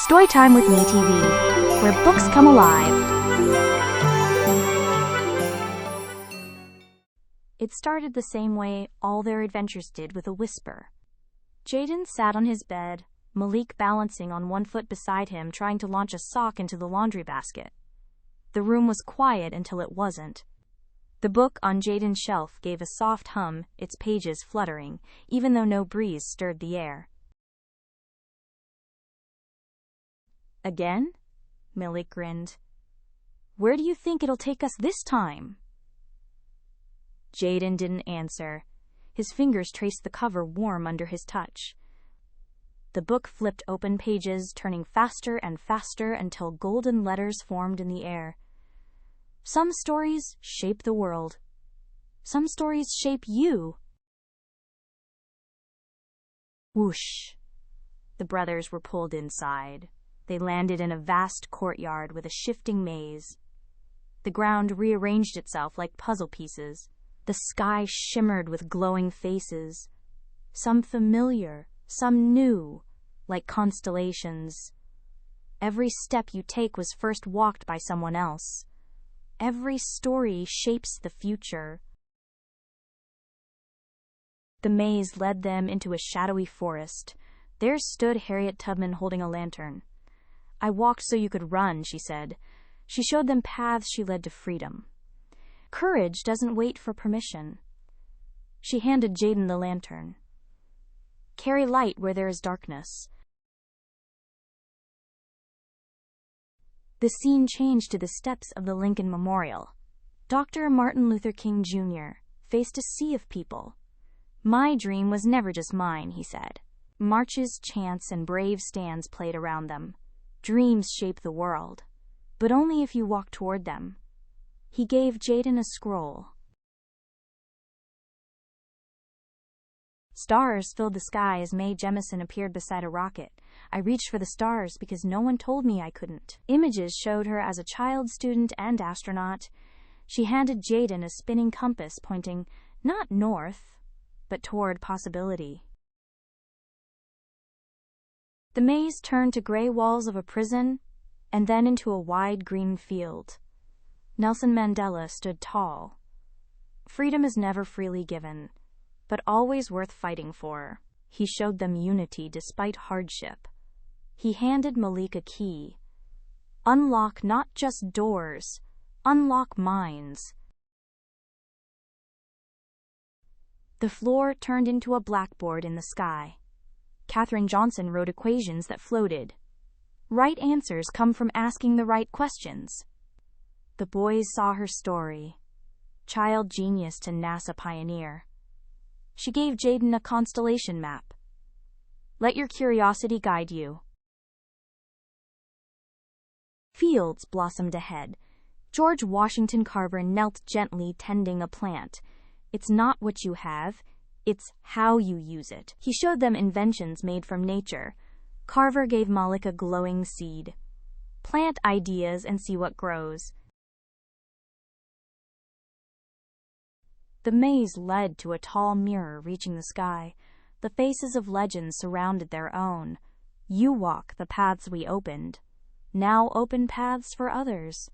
Storytime with Me TV, where books come alive. It started the same way all their adventures did, with a whisper. Jayden sat on his bed, Malik balancing on one foot beside him, trying to launch a sock into the laundry basket. The room was quiet until it wasn't. The book on Jayden's shelf gave a soft hum, its pages fluttering, even though no breeze stirred the air. Again? Malik grinned. Where do you think it'll take us this time? Jayden didn't answer. His fingers traced the cover, warm under his touch. The book flipped open pages, turning faster and faster until golden letters formed in the air. Some stories shape the world. Some stories shape you. Whoosh! The brothers were pulled inside. They landed in a vast courtyard with a shifting maze. The ground rearranged itself like puzzle pieces. The sky shimmered with glowing faces, some familiar, some new, like constellations. Every step you take was first walked by someone else. Every story shapes the future. The maze led them into a shadowy forest. There stood Harriet Tubman holding a lantern. I walked so you could run, she said. She showed them paths she led to freedom. Courage doesn't wait for permission. She handed Jayden the lantern. Carry light where there is darkness. The scene changed to the steps of the Lincoln Memorial. Dr. Martin Luther King Jr. faced a sea of people. My dream was never just mine, he said. Marches, chants, and brave stands played around them. Dreams shape the world, but only if you walk toward them. He gave Jayden a scroll. Stars filled the sky as Mae Jemison appeared beside a rocket. I reached for the stars because no one told me I couldn't. Images showed her as a child student and astronaut. She handed Jayden a spinning compass pointing not north, but toward possibility. The maze turned to gray walls of a prison, and then into a wide green field. Nelson Mandela stood tall. Freedom is never freely given, but always worth fighting for. He showed them unity despite hardship. He handed Malik a key. Unlock not just doors, unlock minds. The floor turned into a blackboard in the sky. Katherine Johnson wrote equations that floated. Right answers come from asking the right questions. The boys saw her story. Child genius to NASA pioneer. She gave Jayden a constellation map. Let your curiosity guide you. Fields blossomed ahead. George Washington Carver knelt gently tending a plant. It's not what you have, it's how you use it. He showed them inventions made from nature. Carver gave Malik a glowing seed. Plant ideas and see what grows. The maze led to a tall mirror reaching the sky. The faces of legends surrounded their own. You walk the paths we opened. Now open paths for others.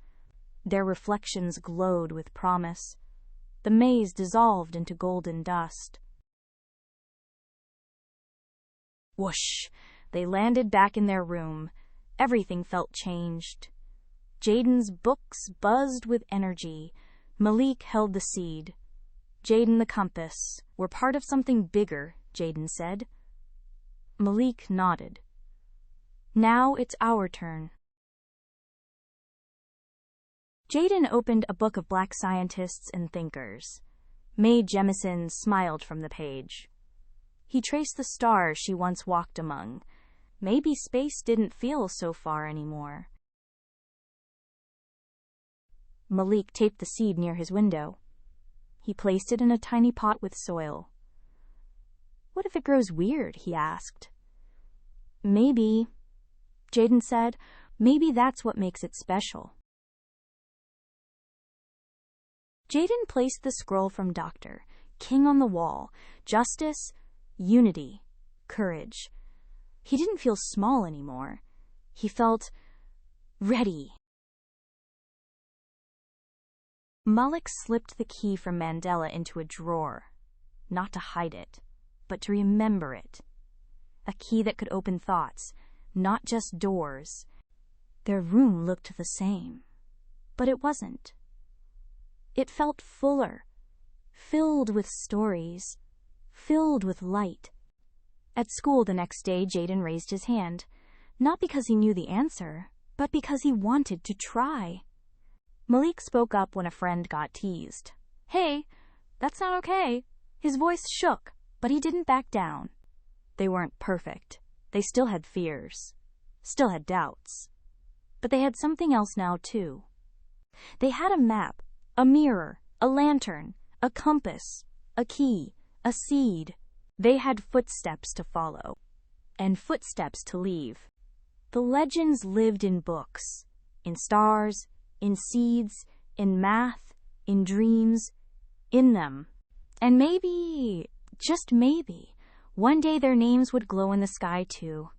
Their reflections glowed with promise. The maze dissolved into golden dust. Whoosh! They landed back in their room. Everything felt changed. Jayden's books buzzed with energy. Malik held the seed. Jayden the compass. We're part of something bigger, Jayden said. Malik nodded. Now it's our turn. Jayden opened a book of Black scientists and thinkers. Mae Jemison smiled from the page. He traced the stars she once walked among. Maybe space didn't feel so far anymore. Malik taped the seed near his window. He placed it in a tiny pot with soil. What if it grows weird? He asked. Maybe, Jayden said. Maybe that's what makes it special. Jayden placed the scroll from Dr. King on the wall. Justice, unity, courage. He didn't feel small anymore. He felt ready. Malik slipped the key from Mandela into a drawer, not to hide it, but to remember it. A key that could open thoughts, not just doors. Their room looked the same, but it wasn't. It felt fuller, filled with stories, filled with light. At school the next day, Jayden raised his hand, not because he knew the answer, but because he wanted to try. Malik spoke up when a friend got teased. "Hey, that's not okay." His voice shook, but he didn't back down. They weren't perfect. They still had fears, still had doubts. But they had something else now, too. They had a map, a mirror, a lantern, a compass, a key, a seed. They had footsteps to follow, and footsteps to leave. The legends lived in books, in stars, in seeds, in math, in dreams, in them. And maybe, just maybe, one day their names would glow in the sky too.